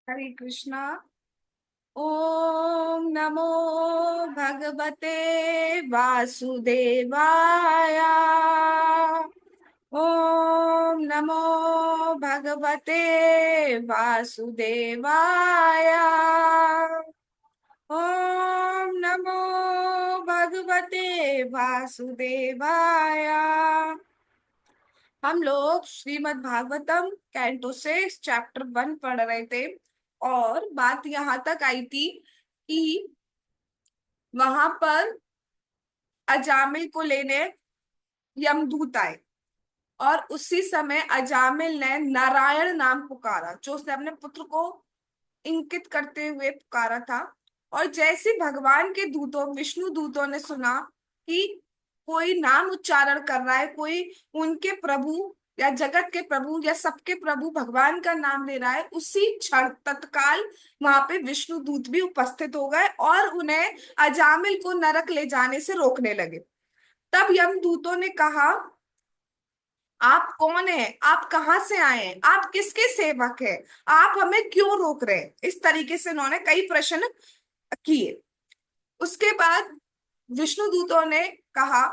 हरे कृष्णा। ओम नमो भगवते वासुदेवाय। ओम नमो भगवते वासुदेवाय। ओम नमो भगवते वासुदेवाय। हम लोग श्रीमद् भागवतम कैंटो 6 चैप्टर 1 पढ़ रहे थे। और बात यहाँ तक आई थी कि वहां पर अजामिल को लेने यमदूत आए। और उसी समय अजामिल ने नारायण नाम पुकारा, जो उसने अपने पुत्र को इंकित करते हुए पुकारा था। और जैसे भगवान के दूतों, विष्णु दूतों ने सुना कि कोई नाम उच्चारण कर रहा है, कोई उनके प्रभु या जगत के प्रभु या सबके प्रभु भगवान का नाम ले रहा है, उसी क्षण तत्काल वहां पे विष्णु दूत भी उपस्थित हो गए और उन्हें अजामिल को नरक ले जाने से रोकने लगे। तब यमदूतों ने कहा, आप कौन हैं? आप कहाँ से आए हैं? आप किसके सेवक हैं? आप हमें क्यों रोक रहे हैं? इस तरीके से उन्होंने कई प्रश्न किए। उसके बाद विष्णु दूतों ने कहा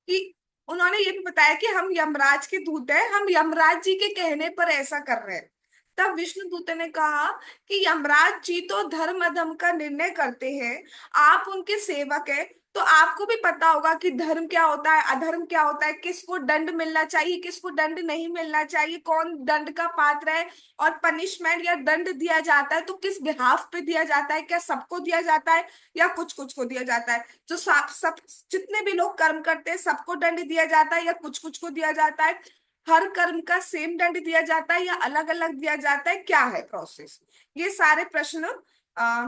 कि उन्होंने ये भी बताया कि हम यमराज के दूत हैं, हम यमराज जी के कहने पर ऐसा कर रहे हैं। तब विष्णु दूत ने कहा कि यमराज जी तो धर्म अधर्म का निर्णय करते हैं, आप उनके सेवक हैं, तो आपको भी पता होगा कि धर्म क्या होता है, अधर्म क्या होता है, किसको दंड मिलना चाहिए, किसको दंड नहीं मिलना चाहिए, कौन दंड का पात्र है, और पनिशमेंट या दंड दिया जाता है तो किस बिहाफ पे दिया जाता है, क्या सबको दिया जाता है या कुछ कुछ को दिया जाता है। जो सब जितने भी लोग कर्म करते हैं सबको दंड दिया जाता है या कुछ कुछ को दिया जाता है? हर कर्म का सेम दंड दिया जाता है या अलग अलग दिया जाता है? क्या है प्रोसेस? ये सारे प्रश्न आ,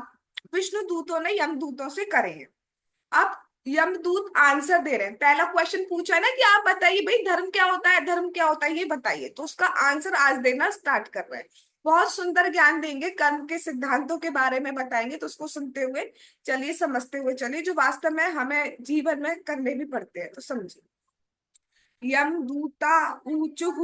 विष्णु दूतों ने यमदूतों से करे हैं। अब यमदूत आंसर दे रहे हैं। पहला क्वेश्चन पूछा ना कि आप बताइए भाई, धर्म क्या होता है, धर्म क्या होता है, ये बताइए। तो उसका आंसर आज देना स्टार्ट कर रहे हैं। बहुत सुंदर ज्ञान देंगे, कर्म के सिद्धांतों के बारे में बताएंगे। तो उसको सुनते हुए चलिए, समझते हुए चलिए, जो वास्तव में हमें जीवन में करने भी पड़ते हैं। तो समझिए। यमदूता ऊचुः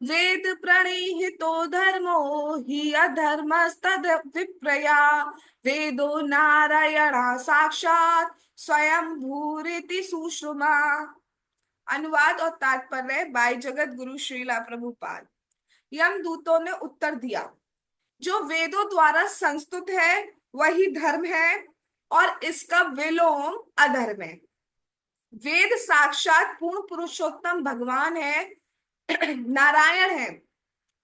वेद प्रणीहितो धर्मो हि अधर्मस्तद विप्रया वेदो नारायणा साक्षात स्वयं भूरिति सुषुमा। अनुवाद और तात्पर्य बाई जगत गुरु श्रीला प्रभुपाद। यमदूतों ने उत्तर दिया, जो वेदों द्वारा संस्तुत है वही धर्म है और इसका विलोम अधर्म है। वेद साक्षात पूर्ण पुरुषोत्तम भगवान है, नारायण है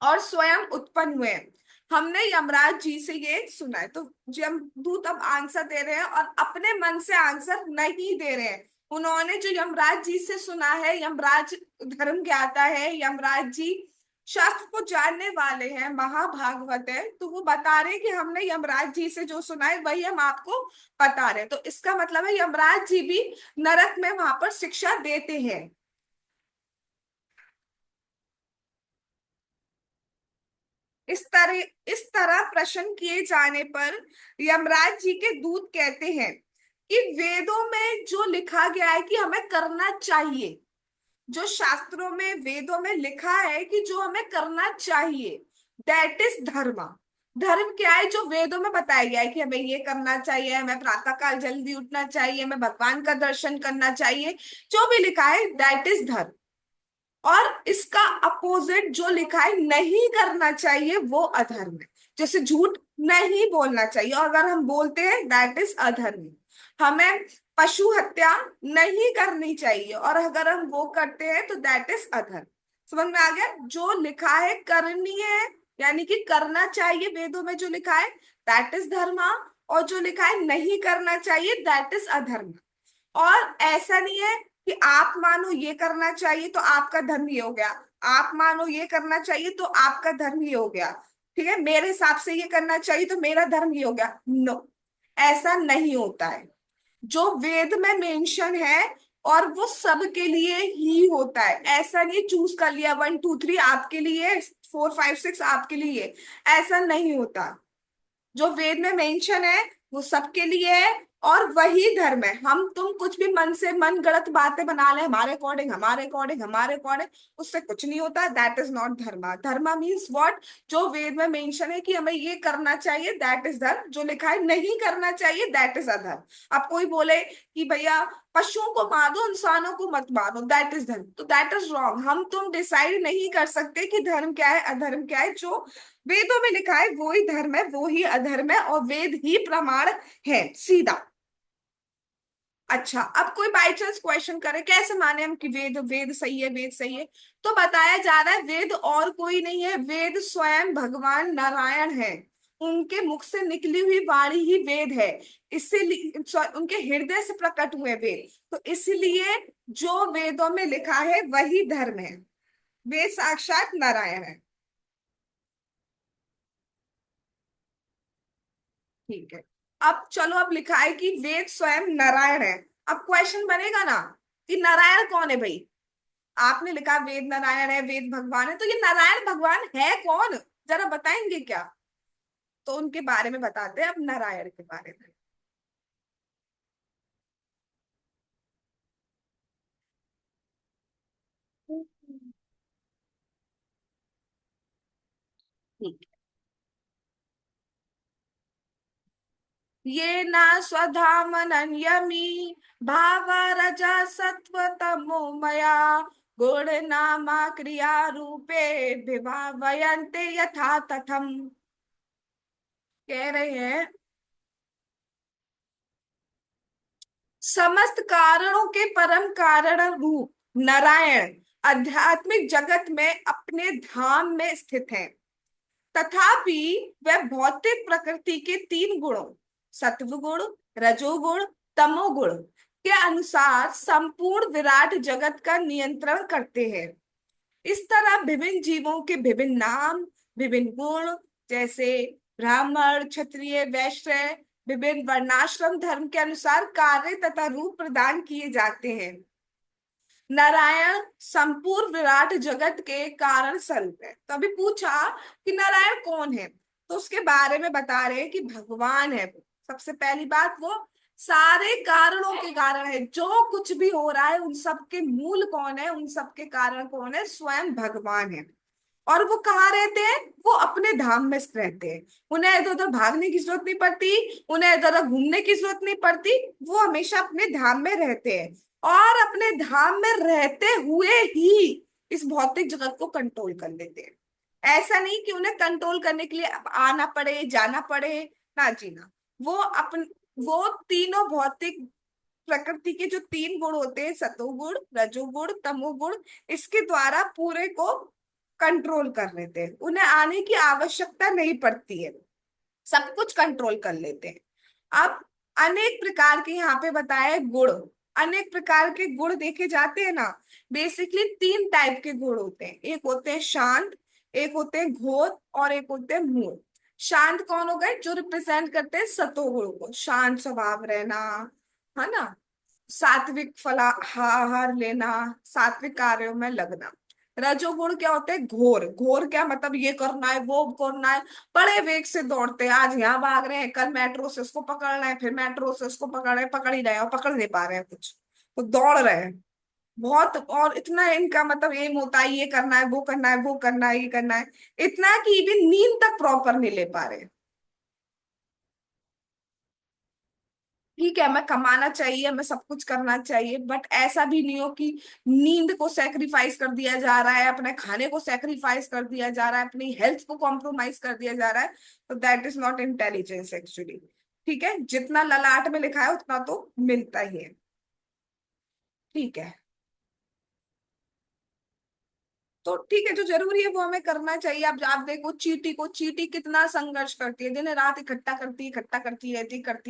और स्वयं उत्पन्न हुए हैं। हमने यमराज जी से ये सुना है। तो यमदूत अब आंसर दे रहे हैं और अपने मन से आंसर नहीं दे रहे हैं। उन्होंने जो यमराज जी से सुना है, यमराज धर्म ज्ञाता है, यमराज जी शास्त्र को जानने वाले हैं, महाभागवत है, तो वो बता रहे हैं कि हमने यमराज जी से जो सुना है वही हम आपको बता रहे हैं। तो इसका मतलब है यमराज जी भी नरक में वहां पर शिक्षा देते हैं। इस तरह प्रश्न किए जाने पर यमराज जी के दूत कहते हैं कि वेदों में जो लिखा गया है कि हमें करना चाहिए, जो शास्त्रों में वेदों में लिखा है कि जो हमें करना चाहिए, दैट इज धर्म। धर्म क्या है? जो वेदों में बताया गया है कि हमें ये करना चाहिए, हमें प्रातः काल जल्दी उठना चाहिए, हमें भगवान का दर्शन करना चाहिए, जो भी लिखा है दैट इज धर्म। और इसका अपोजिट जो लिखा है नहीं करना चाहिए वो अधर्म है। जैसे झूठ नहीं बोलना चाहिए और अगर हम बोलते हैं दैट इज अधर्म। हमें पशु हत्या नहीं करनी चाहिए और अगर हम वो करते हैं तो दैट इज अधर्म। समझ में आ गया? जो लिखा है करनी है, यानी कि करना चाहिए, वेदों में जो लिखा है दैट इज धर्म। और जो लिखा है नहीं करना चाहिए दैट इज अधर्म। और ऐसा नहीं है कि आप मानो ये करना चाहिए तो आपका धर्म ये हो गया, आप मानो ये करना चाहिए तो आपका धर्म ये हो गया, ठीक है, मेरे हिसाब से ये करना चाहिए तो मेरा धर्म ये हो गया। नो, ऐसा नहीं होता है। जो वेद में मेंशन है और वो सबके लिए ही होता है। ऐसा नहीं चूज कर लिया 1 2 3 आपके लिए, 4 5 6 आपके लिए, ऐसा नहीं होता। जो वेद में मेंशन है वो सबके लिए है और वही धर्म है। हम तुम कुछ भी मन से मन गलत बातें बना ले, हमारे अकॉर्डिंग, हमारे अकॉर्डिंग, हमारे अकॉर्डिंग, उससे कुछ नहीं होता। That is not Dharma. Dharma means what? जो वेद में मेंशन है कि हमें ये करना चाहिए, दैट इज धर्म। जो लिखा है नहीं करना चाहिए, दैट इज अधर्म। अब कोई बोले कि भैया पशुओं को मार दो, इंसानों को मत मारो, दैट इज धर्म, तो दैट इज रॉन्ग। हम तुम डिसाइड नहीं कर सकते कि धर्म क्या है, अधर्म क्या है। जो वेदों में लिखा है वो ही धर्म है, वो ही अधर्म है, और वेद ही प्रमाण है, सीधा। अच्छा, अब कोई बाई चांस क्वेश्चन करे कैसे माने हम कि वेद वेद सही है, वेद सही है, तो बताया जा रहा है वेद और कोई नहीं है, वेद स्वयं भगवान नारायण है। उनके मुख से निकली हुई वाणी ही वेद है। इसीलिए उनके हृदय से प्रकट हुए वेद, तो इसलिए जो वेदों में लिखा है वही धर्म है। वेद साक्षात नारायण है। ठीक है। अब चलो, अब लिखा है कि वेद स्वयं नारायण है। अब क्वेश्चन बनेगा ना कि नारायण कौन है भाई? आपने लिखा वेद नारायण है, वेद भगवान है, तो ये नारायण भगवान है कौन? जरा बताएंगे क्या? तो उनके बारे में बताते हैं अब, नारायण के बारे में। ठीक है। ये ना स्वधामनन्यमी भाव रजा सत्व तमोमया गुण नामा क्रिया रूपे विभावयन्ते यथा तथम। कह रहे हैं समस्त कारणों के परम कारण रूप नारायण आध्यात्मिक जगत में अपने धाम में स्थित है। तथापि वह भौतिक प्रकृति के तीन गुणों, सत्व गुण, रजोगुण, तमोगुण के अनुसार संपूर्ण विराट जगत का नियंत्रण करते हैं। इस तरह विभिन्न जीवों के विभिन्न नाम, विभिन्न गुण, जैसे ब्राह्मण, क्षत्रिय, वैश्य, विभिन्न वर्णाश्रम धर्म के अनुसार कार्य तथा रूप प्रदान किए जाते हैं। नारायण संपूर्ण विराट जगत के कारण स्वरूप है। तो अभी पूछा कि नारायण कौन है, तो उसके बारे में बता रहे हैं कि भगवान है वो। सबसे पहली बात, वो सारे कारणों के कारण है। जो कुछ भी हो रहा है उन सब के मूल कौन है, उन सब के कारण कौन है? स्वयं भगवान है। और वो कहाँ रहते हैं? वो अपने धाम में रहते हैं। उन्हें इधर उधर भागने की जरूरत नहीं पड़ती, उन्हें इधर उधर घूमने की जरूरत नहीं पड़ती। वो हमेशा अपने धाम में रहते हैं, और अपने धाम में रहते हुए ही इस भौतिक जगत को कंट्रोल कर लेते हैं। ऐसा नहीं कि उन्हें कंट्रोल करने के लिए अब आना पड़े, जाना पड़े, ना जीना। वो अपन वो तीनों भौतिक प्रकृति के जो तीन गुण होते हैं, सतोगुण, रजोगुण, तमोगुण, इसके द्वारा पूरे को कंट्रोल कर लेते हैं। उन्हें आने की आवश्यकता नहीं पड़ती है, सब कुछ कंट्रोल कर लेते हैं। अब अनेक प्रकार के यहाँ पे बताए गुण, अनेक प्रकार के गुण देखे जाते हैं ना। बेसिकली तीन टाइप के गुण होते हैं, एक होते हैं शांत, एक होते हैं घोर, और एक होते हैं मूल। शांत कौन हो गए? जो रिप्रेजेंट करते हैं सतोगुण को, शांत स्वभाव रहना, है ना, सात्विक फलाहार लेना, सात्विक कार्यों में लगना। रजोगुण क्या होते हैं? घोर। घोर क्या मतलब? ये करना है, वो करना है, बड़े वेग से दौड़ते हैं, आज यहाँ भाग रहे हैं, कल मेट्रो से उसको पकड़ना है, फिर मेट्रो से उसको पकड़ रहे हैं, पकड़ ही रहे हैं और पकड़ नहीं पा रहे हैं कुछ, तो दौड़ रहे हैं बहुत। और इतना इनका मतलब एम होता है, ये करना है, वो करना है, वो करना है, ये करना है, इतना कि इवन नींद तक प्रॉपर नहीं ले पा रहे। ठीक है, हमें कमाना चाहिए, हमें सब कुछ करना चाहिए, बट ऐसा भी नहीं हो कि नींद को सेक्रीफाइस कर दिया जा रहा है, अपने खाने को सेक्रीफाइस कर दिया जा रहा है, अपनी हेल्थ को कॉम्प्रोमाइज कर दिया जा रहा है। तो that is not intelligence actually. ठीक है, जितना ललाट में लिखा है उतना तो मिलता ही है। ठीक है, तो ठीक है, जो जरूरी है वो हमें करना चाहिए। अब आप देखो चींटी को, चींटी कितना संघर्ष करती है, दिन रात इकट्ठा करती है, इकट्ठा करती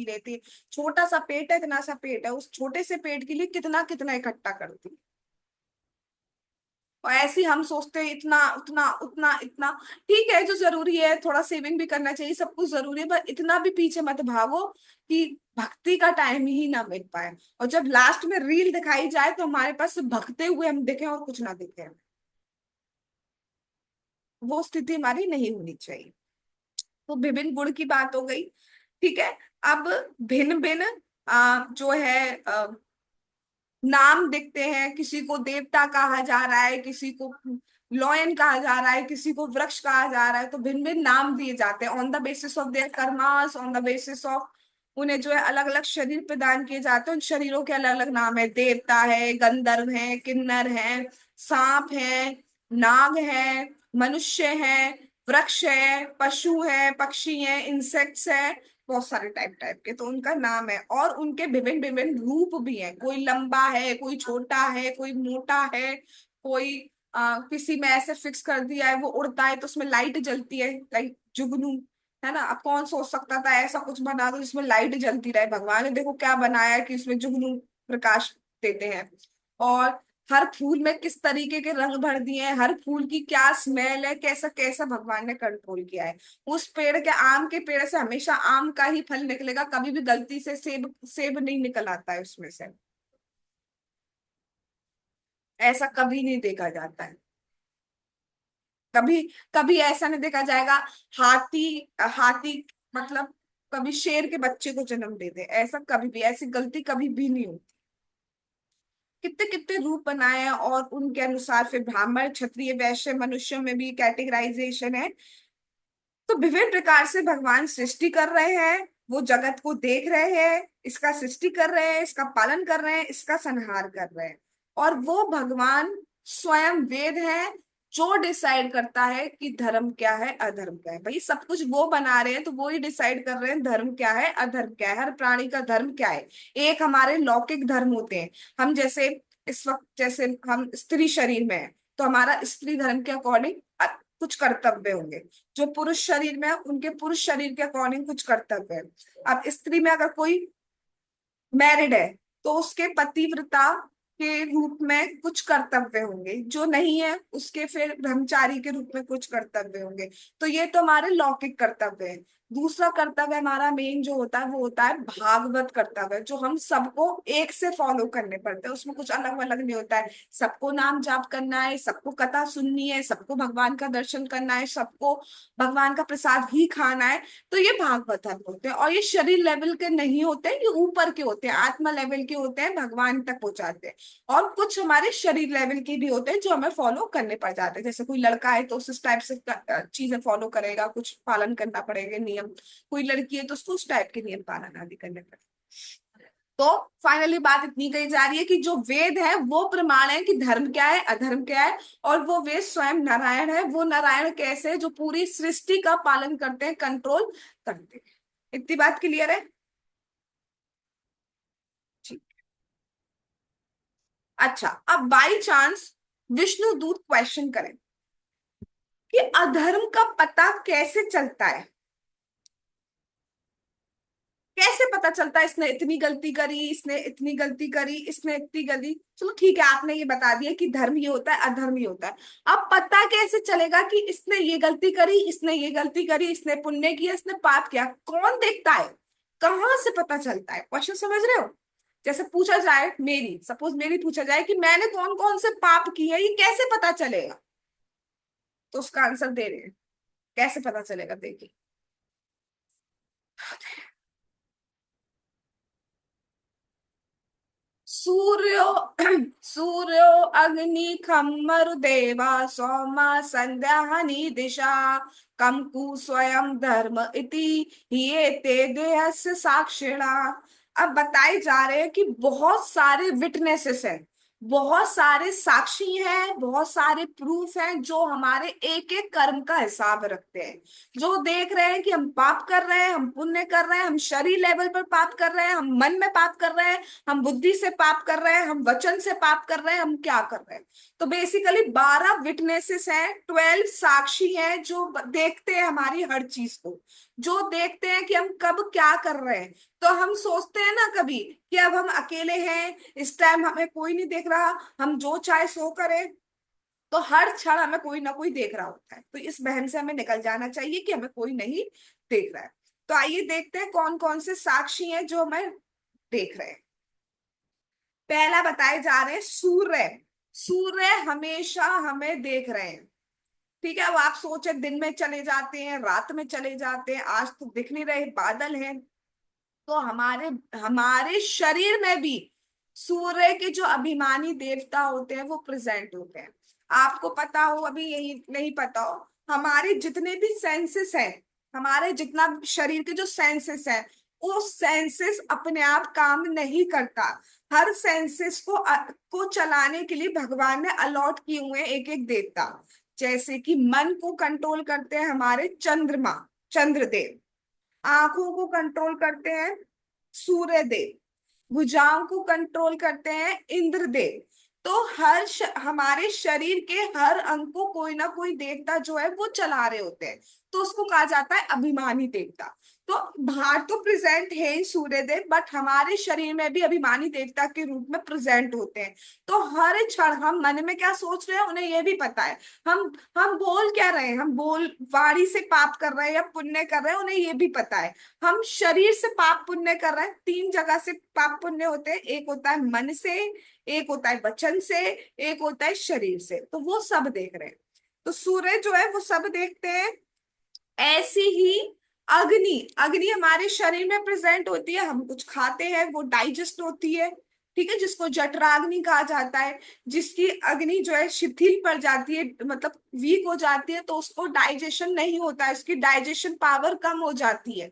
रहती है। छोटा सा पेट है, इतना सा पेट है, उस छोटे से पेट के लिए कितना कितना इकट्ठा करती है। और ऐसे ही हम सोचते हैं इतना उतना उतना इतना। ठीक है, जो जरूरी है थोड़ा सेविंग भी करना चाहिए, सब कुछ जरूरी है, पर इतना भी पीछे मत भागो कि भक्ति का टाइम ही ना मिल पाए, और जब लास्ट में रील दिखाई जाए तो हमारे पास सिर्फ भगते हुए हम दिखे और कुछ ना दिखे। वो स्थिति हमारी नहीं होनी चाहिए। तो विभिन्न गुण की बात हो गई। ठीक है। अब भिन्न भिन्न जो है नाम दिखते हैं, किसी को देवता कहा जा रहा है, किसी को लॉयन कहा जा रहा है, किसी को वृक्ष कहा जा रहा है, तो भिन्न भिन्न नाम दिए जाते हैं on the basis of their karmas, on the basis of उन्हें जो है अलग अलग शरीर प्रदान किए जाते हैं। उन शरीरों के अलग अलग नाम है, देवता है, गंधर्व है, किन्नर है, सांप है, नाग है, मनुष्य है, वृक्ष है, पशु है, पक्षी है, इंसेक्ट्स है, बहुत सारे टाइप टाइप के तो उनका नाम है। और उनके विभिन्न विभिन्न रूप भी हैं, कोई लंबा है, कोई छोटा है, कोई मोटा है, कोई किसी में ऐसे फिक्स कर दिया है वो उड़ता है तो उसमें लाइट जलती है, लाइक जुगनू, है ना। अब कौन सोच सकता था ऐसा कुछ बना दो जिसमें लाइट जलती रहे, भगवान ने देखो क्या बनाया है कि उसमें जुगनू प्रकाश देते हैं। और हर फूल में किस तरीके के रंग भर दिए हैं, हर फूल की क्या स्मेल है, कैसा कैसा भगवान ने कंट्रोल किया है। उस पेड़ के, आम के पेड़ से हमेशा आम का ही फल निकलेगा, कभी भी गलती से सेब सेब नहीं निकल आता है उसमें से, ऐसा कभी नहीं देखा जाता है। कभी कभी ऐसा नहीं देखा जाएगा हाथी, हाथी मतलब कभी शेर के बच्चे को जन्म दे दे, ऐसा कभी भी, ऐसी गलती कभी भी नहीं होती। कितने कितने रूप बनाए हैं और उनके अनुसार फिर ब्राह्मण, क्षत्रिय, वैश्य, मनुष्यों में भी कैटेगराइजेशन है। तो विभिन्न प्रकार से भगवान सृष्टि कर रहे हैं, वो जगत को देख रहे हैं, इसका सृष्टि कर रहे हैं, इसका पालन कर रहे हैं, इसका संहार कर रहे हैं। और वो भगवान स्वयं वेद है जो डिसाइड करता है कि धर्म क्या है, अधर्म क्या है। भाई सब कुछ वो बना रहे हैं तो वो ही डिसाइड कर रहे हैं धर्म क्या है, अधर्म क्या है, हर प्राणी का धर्म क्या है। एक हमारे लौकिक धर्म होते हैं, हम जैसे इस वक्त जैसे हम स्त्री शरीर में हैं तो हमारा स्त्री धर्म के अकॉर्डिंग कुछ कर्तव्य होंगे। जो पुरुष शरीर में है उनके पुरुष शरीर के अकॉर्डिंग कुछ कर्तव्य है। अब स्त्री में अगर कोई मैरिड है तो उसके पतिव्रता के रूप में कुछ कर्तव्य होंगे, जो नहीं है उसके फिर ब्रह्मचारी के रूप में कुछ कर्तव्य होंगे। तो ये तो हमारे लौकिक कर्तव्य है। दूसरा कर्तव्य हमारा मेन जो होता है वो होता है भागवत कर्तव्य, जो हम सबको एक से फॉलो करने पड़ते हैं, उसमें कुछ अलग अलग नहीं होता है। सबको नाम जाप करना है, सबको कथा सुननी है, सबको भगवान का दर्शन करना है, सबको भगवान का प्रसाद ही खाना है। तो ये भागवत धर्म होते हैं, और ये शरीर लेवल के नहीं होते, ये ऊपर के होते हैं, आत्मा लेवल के होते हैं, भगवान तक पहुंचाते हैं। और कुछ हमारे शरीर लेवल के भी होते हैं जो हमें फॉलो करने पड़ जाते हैं। जैसे कोई लड़का है तो उस टाइप से चीजें फॉलो करेगा, कुछ पालन करना पड़ेगा नियम। कोई लड़की है तो उसको उस टाइप के नियम पालन आदि करने पड़ेंगे। तो फाइनली बात इतनी कही जा रही है कि जो वेद है वो प्रमाण है कि धर्म क्या है, अधर्म क्या है। और वो वेद स्वयं नारायण है। वो नारायण कैसे है, जो पूरी सृष्टि का पालन करते हैं, कंट्रोल करते हैं। इतनी बात क्लियर है? ठीक। अच्छा, अब बाई चांस विष्णु दूत क्वेश्चन करें कि अधर्म का पता कैसे चलता है, कैसे पता चलता है इसने इतनी गलती करी, इसने इतनी गलती करी, इसने इतनी गलती, चलो ठीक है आपने ये बता दिया कि धर्म ये होता है, अधर्म ये होता है। अब पता कैसे चलेगा कि इसने ये गलती करी, इसने ये गलती करी, इसने पुण्य किया, इसने पाप किया, कौन देखता है, कहाँ से पता चलता है? क्वेश्चन समझ रहे हो? जैसे पूछा जाए, मेरी सपोज मेरी पूछा जाए कि मैंने कौन कौन से पाप किए हैं, ये कैसे पता चलेगा? तो उसका आंसर दे रहे हैं, कैसे पता चलेगा, देखिए। सूर्यो सूर्यो अग्नि खम मरुदेवा सोमा संध्या हनि दिशा कम कु स्वयं धर्म इति ये ते देहस्य साक्षिणा। अब बताए जा रहे हैं कि बहुत सारे विटनेसेस हैं, बहुत सारे साक्षी हैं, बहुत सारे प्रूफ हैं जो हमारे एक एक कर्म का हिसाब रखते हैं। जो देख रहे हैं कि हम पाप कर रहे हैं, हम पुण्य कर रहे हैं, हम शरीर लेवल पर पाप कर रहे हैं, हम मन में पाप कर रहे हैं, हम बुद्धि से पाप कर रहे हैं, हम वचन से पाप कर रहे हैं, हम क्या कर रहे हैं। तो बेसिकली 12 विटनेसेस हैं, 12 साक्षी हैं जो देखते हैं हमारी हर चीज को, जो देखते हैं कि हम कब क्या कर रहे हैं। तो हम सोचते हैं ना कभी कि अब हम अकेले हैं, इस टाइम हमें कोई नहीं देख रहा, हम जो चाहे सो करें। तो हर क्षण हमें कोई ना कोई देख रहा होता है, तो इस बहन से हमें निकल जाना चाहिए कि हमें कोई नहीं देख रहा है। तो आइए देखते हैं कौन कौन से साक्षी हैं जो हमें देख रहे हैं। पहला बताए जा रहे हैं सूर्य। सूर्य हमेशा हमें देख रहे हैं। ठीक है, अब आप सोचे दिन में चले जाते हैं, रात में चले जाते हैं, आज तो दिख नहीं रहे, बादल हैं, तो हमारे हमारे शरीर में भी सूर्य के जो अभिमानी देवता होते हैं वो प्रेजेंट होते हैं। आपको पता हो, अभी यही नहीं पता हो, हमारे जितने भी सेंसेस हैं, हमारे जितना भी शरीर के जो सेंसेस हैं, वो सेंसेस अपने आप काम नहीं करता। हर सेंसेस को चलाने के लिए भगवान ने अलॉट किए हुए हैं एक एक देवता। जैसे कि मन को कंट्रोल करते हैं हमारे चंद्रमा, चंद्रदेव। आंखों को कंट्रोल करते हैं सूर्य देव। भुजाओं को कंट्रोल करते हैं इंद्रदेव। तो हमारे शरीर के हर अंग को कोई ना कोई देवता जो है वो चला रहे होते हैं। तो उसको कहा जाता है अभिमानी देवता। तो बाहर तो प्रेजेंट है ही सूर्य देव, बट हमारे शरीर में भी अभिमानी देवता के रूप में प्रेजेंट होते हैं। तो हर क्षण हम मन में क्या सोच रहे हैं उन्हें ये भी पता है। हम बोल क्या रहे हैं, हम बोल वाणी से पाप कर रहे हैं या पुण्य कर रहे हैं, उन्हें ये भी पता है। हम शरीर से पाप पुण्य कर रहे हैं, तीन जगह से पाप पुण्य होते हैं, एक होता है मन से, एक होता है वचन से, एक होता है शरीर से। तो वो सब देख रहे हैं। तो सूर्य जो है वो सब देखते हैं। ऐसी ही अग्नि, अग्नि हमारे शरीर में प्रेजेंट होती है, हम कुछ खाते हैं वो डाइजेस्ट होती है। ठीक है, जिसको जठराग्नि कहा जाता है। जिसकी अग्नि जो है शिथिल पड़ जाती है, मतलब वीक हो जाती है, तो उसको डाइजेशन नहीं होता है, उसकी डाइजेशन पावर कम हो जाती है।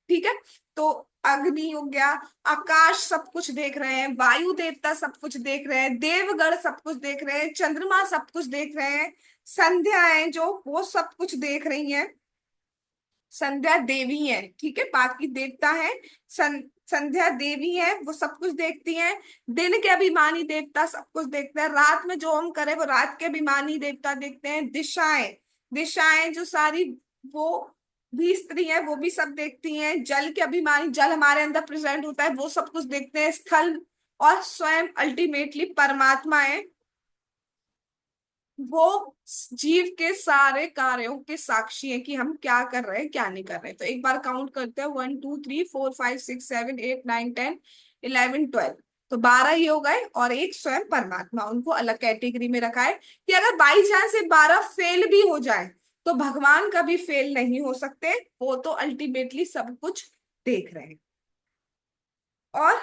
ठीक है। तो अग्नि हो गया। आकाश सब कुछ देख रहे हैं, वायु देवता सब कुछ देख रहे हैं, देवगण सब कुछ देख रहे हैं, चंद्रमा सब कुछ देख रहे हैं, संध्याएं जो वो सब कुछ देख रही हैं। संध्या देवी है, ठीक है, बाकी देवता है। संध्या देवी है, वो सब कुछ देखती हैं। दिन के अभिमानी देवता सब कुछ देखते हैं, रात में जो हम करे वो रात के अभिमानी देवता देखते हैं। दिशाएं, दिशाएं जो सारी वो भी स्त्री है वो भी सब देखती हैं। जल के अभिमानी, जल हमारे अंदर प्रेजेंट होता है, वो सब कुछ देखते हैं। स्थल और स्वयं अल्टीमेटली परमात्मा है, वो जीव के सारे कार्यों के साक्षी है कि हम क्या कर रहे हैं क्या नहीं कर रहे हैं। तो एक बार काउंट करते हैं, 1 2 3 4 5 6 7 8 9 10 11 12। तो 12 ही हो गए, और एक स्वयं परमात्मा, उनको अलग कैटेगरी में रखा है कि अगर बाई चांस ये 12 फेल भी हो जाए तो भगवान कभी फेल नहीं हो सकते, वो तो अल्टीमेटली सब कुछ देख रहे हैं। और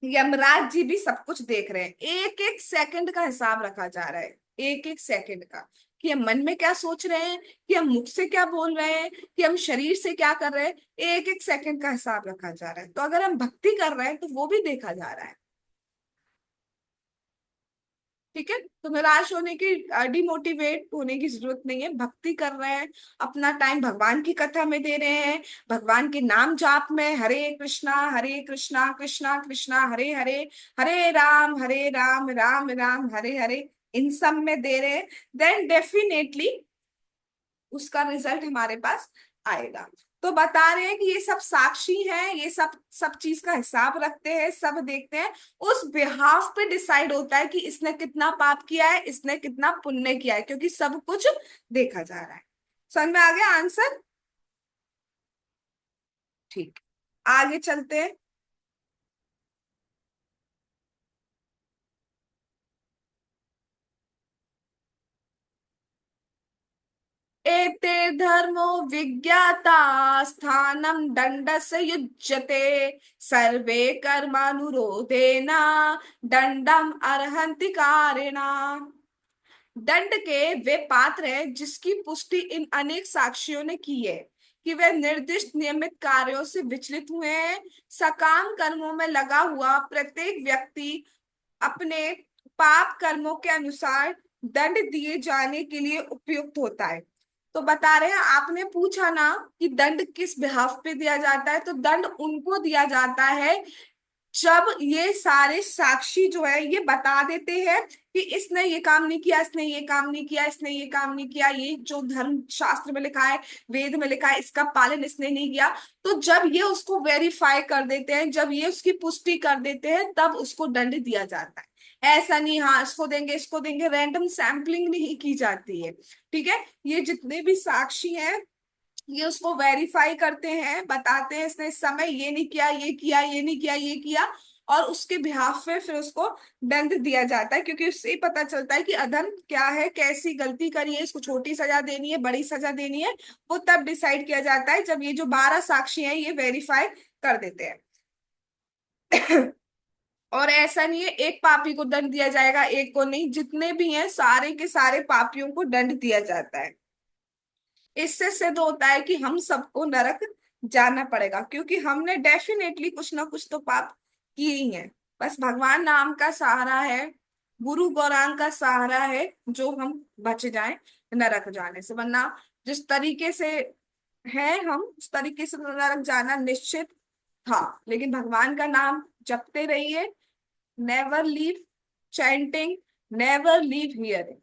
यमराज जी भी सब कुछ देख रहे हैं, एक एक सेकंड का हिसाब रखा जा रहा है, एक एक सेकंड का, कि हम मन में क्या सोच रहे हैं, कि हम मुख से क्या बोल रहे हैं, कि हम शरीर से क्या कर रहे हैं। एक एक सेकंड का हिसाब रखा जा रहा है। तो अगर हम भक्ति कर रहे हैं तो वो भी देखा जा रहा है। ठीक है, तो निराश होने की, डिमोटिवेट होने की जरूरत नहीं है। भक्ति कर रहे हैं, अपना टाइम भगवान की कथा में दे रहे हैं, भगवान के नाम जाप में, हरे कृष्णा कृष्णा कृष्णा हरे हरे, हरे राम राम राम हरे हरे, इन सब में दे रहे हैं। देन डेफिनेटली उसका रिजल्ट हमारे पास आएगा। तो बता रहे हैं कि ये सब साक्षी हैं, ये सब सब चीज का हिसाब रखते हैं, सब देखते हैं। उस बिहाफ पे डिसाइड होता है कि इसने कितना पाप किया है, इसने कितना पुण्य किया है, क्योंकि सब कुछ देखा जा रहा है। समझ में आ गया आंसर? ठीक, आगे चलते हैं। एते धर्मो विज्ञाता स्थानम दंडस्य युज्यते, सर्वे कर्मानुरोधेना दंडम अर्हन्ति कारिणा। दंड के वे पात्र हैं जिसकी पुष्टि इन अनेक साक्षियों ने की है कि वे निर्दिष्ट नियमित कार्यों से विचलित हुए हैं। सकाम कर्मों में लगा हुआ प्रत्येक व्यक्ति अपने पाप कर्मों के अनुसार दंड दिए जाने के लिए उपयुक्त होता है। तो बता रहे हैं, आपने पूछा ना कि दंड किस बिहाफ पे दिया जाता है, तो दंड उनको दिया जाता है जब ये सारे साक्षी जो है ये बता देते हैं कि इसने ये काम नहीं किया, इसने ये काम नहीं किया, इसने ये काम नहीं किया, ये जो धर्म शास्त्र में लिखा है, वेद में लिखा है, इसका पालन इसने नहीं किया। तो जब ये उसको वेरीफाई कर देते हैं, जब ये उसकी पुष्टि कर देते हैं, तब उसको दंड दिया जाता है। ऐसा नहीं हाँ इसको देंगे, रैंडम सैंपलिंग नहीं की जाती है। ठीक है, ये जितने भी साक्षी हैं ये उसको वेरीफाई करते हैं, बताते हैं इसने इस समय ये नहीं किया, ये किया, ये नहीं किया, ये किया, और उसके बिहाफ में फिर उसको दंड दिया जाता है। क्योंकि उससे ही पता चलता है कि अधर्म क्या है, कैसी गलती करी है, इसको छोटी सजा देनी है, बड़ी सजा देनी है। वो तब डिसाइड किया जाता है जब ये जो 12 साक्षी हैं ये वेरीफाई कर देते हैं। और ऐसा नहीं है एक पापी को दंड दिया जाएगा, एक को नहीं, जितने भी हैं सारे के सारे पापियों को दंड दिया जाता है। इससे सिद्ध होता है कि हम सबको नरक जाना पड़ेगा, क्योंकि हमने डेफिनेटली कुछ ना कुछ तो पाप किए ही हैं। बस भगवान नाम का सहारा है, गुरु गौरांग का सहारा है, जो हम बच जाएं नरक जाने से। वरना जिस तरीके से है हम, उस तरीके से तो नरक जाना निश्चित था। लेकिन भगवान का नाम जपते रहिए, never leave chanting, never leave hearing,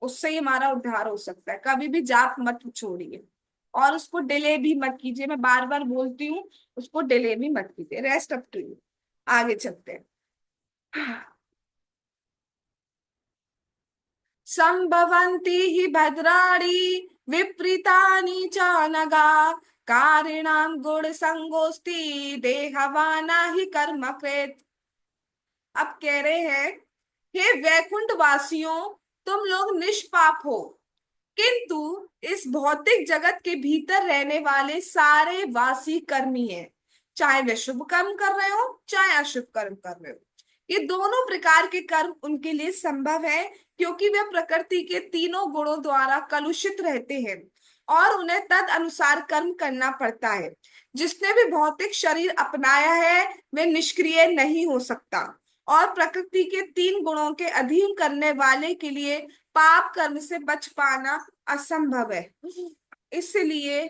उससे ही हमारा उद्धार हो सकता है। कभी भी जाप मत छोड़िए, और उसको डिले भी मत कीजिए, मैं बार बार बोलती हूँ, उसको डिले भी मत कीजिए। Rest up to you. आगे चलते हैं। संभवन्ति हि भद्राणि विपरीतानि च नगा, कारिणां गुण संगोष्ठी देहवाना ही कर्म कृत। अब कह रहे हैं, हे वैकुंठ वासियों, तुम लोग निष्पाप हो, किंतु इस भौतिक जगत के भीतर रहने वाले सारे वासी कर्मी हैं। चाहे वे शुभ कर्म कर रहे हो, चाहे अशुभ कर्म कर रहे हो, ये दोनों प्रकार के कर्म उनके लिए संभव है, क्योंकि वे प्रकृति के तीनों गुणों द्वारा कलुषित रहते हैं और उन्हें तद अनुसार कर्म करना पड़ता है। जिसने भी भौतिक शरीर अपनाया है, वे निष्क्रिय नहीं हो सकता, और प्रकृति के तीन गुणों के अधीन करने वाले के लिए पाप कर्म से बच पाना असंभव है। इसलिए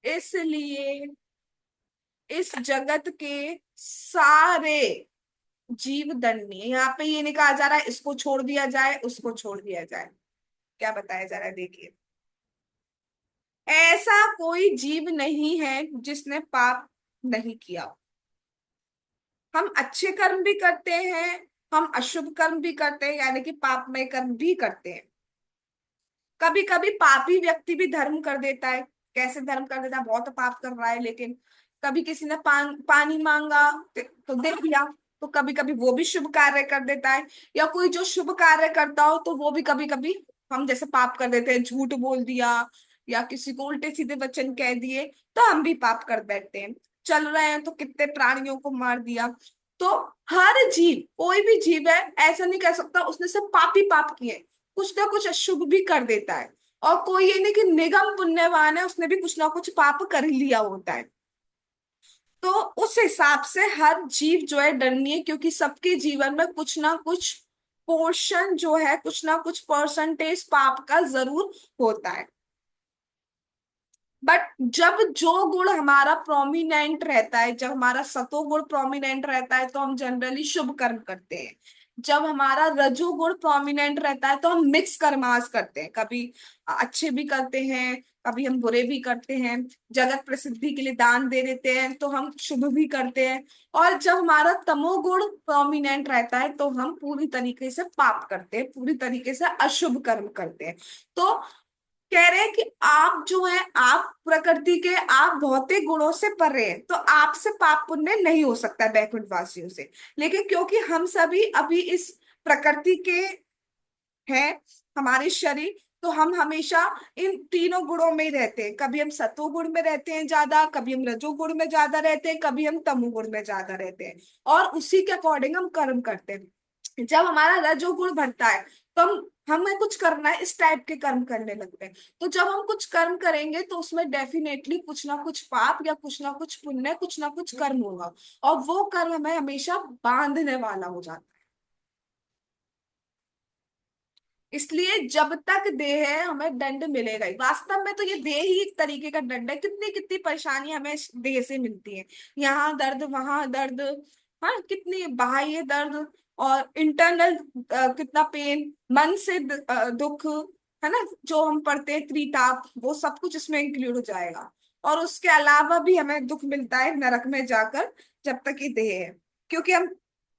इसलिए इस जगत के सारे जीव दंडनीय है। यहाँ पे ये नहीं कहा जा रहा है इसको छोड़ दिया जाए, उसको छोड़ दिया जाए। क्या बताया जा रहा है, देखिए, ऐसा कोई जीव नहीं है जिसने पाप नहीं किया। हम अच्छे कर्म भी करते हैं, हम अशुभ कर्म भी करते हैं, यानी कि पापमय कर्म भी करते हैं। कभी कभी पापी व्यक्ति भी धर्म कर देता है। कैसे धर्म कर देता है, बहुत पाप कर रहा है, लेकिन कभी किसी ने पानी मांगा तो दे दिया, तो कभी कभी वो भी शुभ कार्य कर देता है। या कोई जो शुभ कार्य करता हो तो वो भी कभी कभी हम जैसे पाप कर देते हैं, झूठ बोल दिया या किसी को उल्टे सीधे वचन कह दिए, तो हम भी पाप कर बैठते हैं। चल रहे हैं तो कितने प्राणियों को मार दिया। तो हर जीव, कोई भी जीव है, ऐसा नहीं कह सकता उसने सब पाप ही पाप किए, कुछ ना कुछ अशुभ भी कर देता है। और कोई ये नहीं कि निगम पुण्यवान है, उसने भी कुछ ना कुछ पाप कर ही लिया होता है। तो उस हिसाब से हर जीव जो है दंडनीय है, क्योंकि सबके जीवन में कुछ ना कुछ पोर्शन जो है, कुछ ना कुछ परसेंटेज पाप का जरूर होता है। बट जब जो गुण हमारा प्रोमिनेंट रहता है, जब हमारा सतोगुण प्रोमिनेंट रहता है, तो हम जनरली शुभ कर्म करते हैं। जब हमारा रजोगुण प्रोमिनेंट रहता है तो हम मिक्स कर्मास करते हैं, कभी अच्छे भी करते हैं, कभी हम बुरे भी करते हैं। जगत प्रसिद्धि के लिए दान दे देते हैं तो हम शुभ भी करते हैं। और जब हमारा तमोगुण प्रोमिनेंट रहता है तो हम पूरी तरीके से पाप करते हैं, पूरी तरीके से अशुभ कर्म करते हैं। तो कह रहे हैं कि आप जो है, आप प्रकृति के, आप भौतिक गुणों से परे हैं, तो आपसे पाप पुण्य नहीं हो सकता है बैकुंठ वासियों से। लेकिन क्योंकि हम सभी अभी इस प्रकृति के हैं, हमारे शरीर, तो हम हमेशा इन तीनों गुणों में ही रहते हैं। कभी हम सतोगुण में रहते हैं ज्यादा, कभी हम रजोगुण में ज्यादा रहते हैं, कभी हम तमोगुण में ज्यादा रहते हैं, और उसी के अकॉर्डिंग हम कर्म करते हैं। जब हमारा रजोगुण बढ़ता है तो हम, हमें कुछ करना है, इस टाइप के कर्म करने लगते हैं। तो जब हम कुछ कर्म करेंगे तो उसमें डेफिनेटली कुछ ना कुछ पाप या कुछ ना कुछ पुण्य, कुछ ना कुछ कर्म होगा, और वो कर्म हमें हमेशा बांधने वाला हो जाता है। इसलिए जब तक देह है हमें दंड मिलेगा ही। वास्तव में तो ये देह ही एक तरीके का दंड है। कितनी कितनी परेशानी हमें इस देह से मिलती है, यहाँ दर्द वहां दर्द, हाँ कितनी बाह्य दर्द, और इंटरनल कितना पेन, मन से दुख, है ना, जो हम पढ़ते हैं त्रिताप, वो सब कुछ इसमें इंक्लूड हो जाएगा। और उसके अलावा भी हमें दुख मिलता है नरक में जाकर, जब तक ये देह है। क्योंकि हम,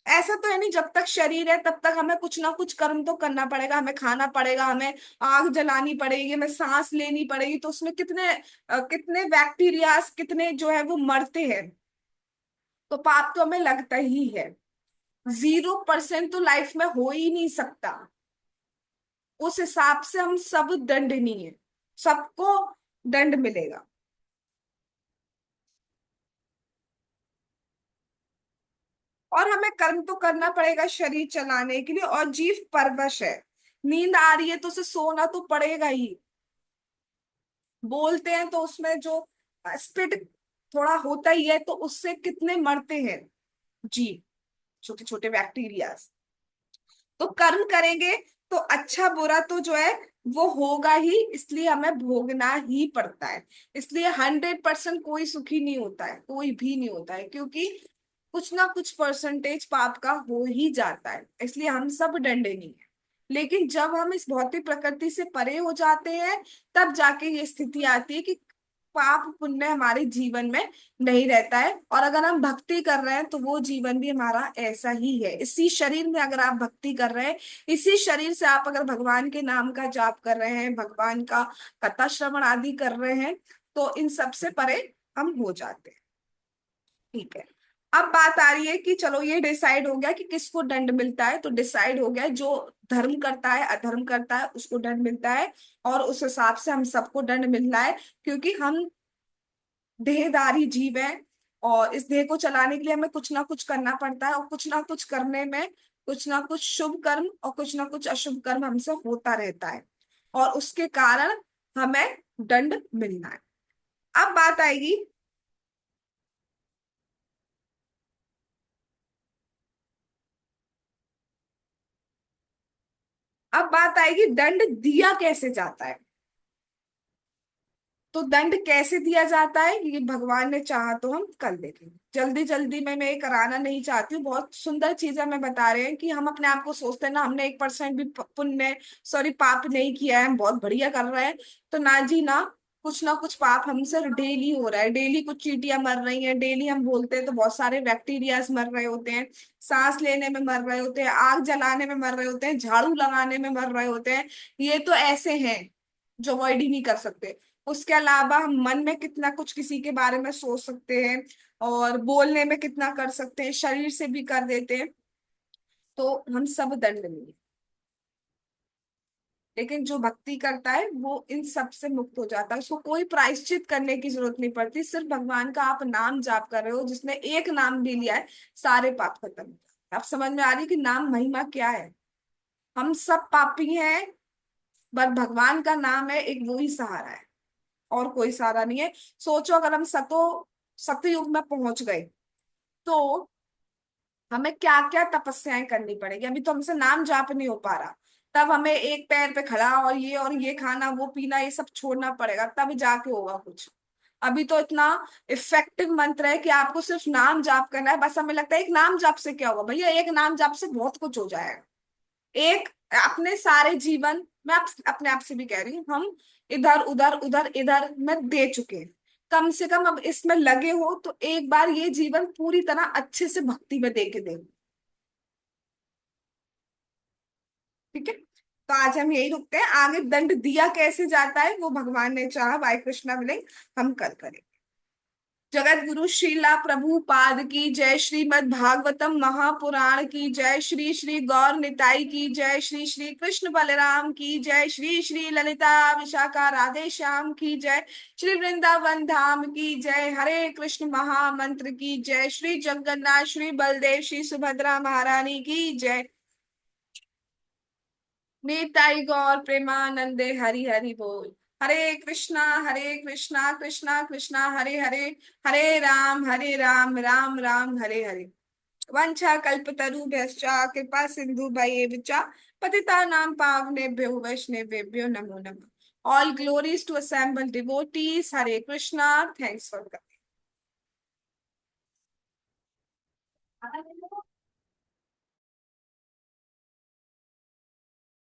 ऐसा तो है नहीं, जब तक शरीर है तब तक हमें कुछ ना कुछ कर्म तो करना पड़ेगा, हमें खाना पड़ेगा, हमें आग जलानी पड़ेगी, हमें सांस लेनी पड़ेगी, तो उसमें कितने कितने बैक्टीरियाज कितने जो है वो मरते हैं। तो पाप तो हमें लगता ही है। 0% तो लाइफ में हो ही नहीं सकता। उस हिसाब से हम सब दंडनीय है, सबको दंड मिलेगा। और हमें कर्म तो करना पड़ेगा शरीर चलाने के लिए, और जीव परवश है, नींद आ रही है तो उसे सोना तो पड़ेगा ही। बोलते हैं तो उसमें जो स्पिड थोड़ा होता ही है, तो उससे कितने मरते हैं जीव, छोटे छोटे बैक्टीरिया। तो कर्म करेंगे तो अच्छा बुरा तो जो है वो होगा ही, इसलिए हमें भोगना ही पड़ता है। इसलिए 100% कोई सुखी नहीं होता है, कोई भी नहीं होता है, क्योंकि कुछ ना कुछ परसेंटेज पाप का हो ही जाता है, इसलिए हम सब डंडे नहीं है। लेकिन जब हम इस भौतिक प्रकृति से परे हो जाते हैं, तब जाके ये स्थिति आती है कि पाप पुण्य हमारे जीवन में नहीं रहता है। और अगर हम भक्ति कर रहे हैं तो वो जीवन भी हमारा ऐसा ही है। इसी शरीर में अगर आप भक्ति कर रहे हैं, इसी शरीर से आप अगर भगवान के नाम का जाप कर रहे हैं, भगवान का कथा श्रवण आदि कर रहे हैं, तो इन सब से परे हम हो जाते हैं। ठीक है। अब बात आ रही है कि चलो ये डिसाइड हो गया कि किसको दंड मिलता है, तो डिसाइड हो गया जो धर्म करता है अधर्म करता है उसको दंड मिलता है। और उस हिसाब से हम सबको दंड मिल रहा है, क्योंकि हम देहधारी जीव है, और इस देह को चलाने के लिए हमें कुछ ना कुछ करना पड़ता है, और कुछ ना कुछ करने में कुछ ना कुछ शुभ कर्म और कुछ ना कुछ अशुभ कर्म हमसे होता रहता है, और उसके कारण हमें दंड मिलना है। अब बात आएगी, अब बात आएगी दंड दिया कैसे जाता है। तो दंड कैसे दिया जाता है ये भगवान ने चाहा तो हम कर देंगे। जल्दी जल्दी में मैं ये कराना नहीं चाहती हूँ, बहुत सुंदर चीजें हमें बता रहे हैं कि हम अपने आप को सोचते हैं ना हमने 1% भी पुण्य सॉरी पाप नहीं किया है, हम बहुत बढ़िया कर रहे हैं। तो ना जी ना, कुछ ना कुछ पाप हमसे डेली हो रहा है, डेली कुछ चींटियां मर रही हैं, डेली हम बोलते हैं तो बहुत सारे बैक्टीरियाज मर रहे होते हैं, सांस लेने में मर रहे होते हैं, आग जलाने में मर रहे होते हैं, झाड़ू लगाने में मर रहे होते हैं। ये तो ऐसे हैं जो अवॉइड ही नहीं कर सकते। उसके अलावा हम मन में कितना कुछ किसी के बारे में सोच सकते हैं, और बोलने में कितना कर सकते हैं, शरीर से भी कर देते हैं। तो हम सब दंड में। लेकिन जो भक्ति करता है वो इन सब से मुक्त हो जाता है, उसको कोई प्रायश्चित करने की जरूरत नहीं पड़ती, सिर्फ भगवान का आप नाम जाप कर रहे हो, जिसने एक नाम भी लिया है सारे पाप खत्म हो जाते हैं। आप समझ में आ रही है कि नाम महिमा क्या है। हम सब पापी हैं, बस भगवान का नाम है एक, वो ही सहारा है, और कोई सहारा नहीं है। सोचो अगर हम सतयुग में पहुंच गए, तो हमें क्या क्या तपस्याएं करनी पड़ेगी। अभी तो हमसे नाम जाप नहीं हो पा रहा, तब हमें एक पैर पे खड़ा और ये खाना वो पीना ये सब छोड़ना पड़ेगा, तब जाके होगा कुछ। अभी तो इतना इफेक्टिव मंत्र है कि आपको सिर्फ नाम जाप करना है, बस हमें लगता है एक नाम जाप से क्या होगा, भैया एक नाम जाप से बहुत कुछ हो जाएगा। एक अपने सारे जीवन मैं अपने आप से भी कह रही हूँ, हम इधर उधर उधर इधर में दे चुके हैं, कम से कम अब इसमें लगे हो तो एक बार ये जीवन पूरी तरह अच्छे से भक्ति में दे के दे। ठीक है। तो आज हम यही रुकते हैं, आगे दंड दिया कैसे जाता है वो भगवान ने चाहा, वाहे कृष्णा मिले, हम कल करें। जगत गुरु श्रीला प्रभुपाद की जय, श्रीमद् भागवतम महापुराण की जय, श्री श्री गौर निताई की जय, श्री श्री कृष्ण बलराम की जय, श्री श्री ललिता विशाखा राधे श्याम की जय, श्री वृंदावन धाम की जय, हरे कृष्ण महामंत्र की जय, श्री जगन्नाथ श्री बलदेव श्री सुभद्रा महारानी की जय। निताई गौर प्रेमानंदे हरि हरि बोल। हरे कृष्णा कृष्णा कृष्णा हरे हरे, हरे राम राम राम हरे हरे। वंशा कल्पतरुभ्यश्च कृपा सिंधु भयेव पतितानां पावनेभ्यो वैष्णवेभ्यो नमो नमः। All glories to assembled devotees, Hare Krishna. Thanks for coming।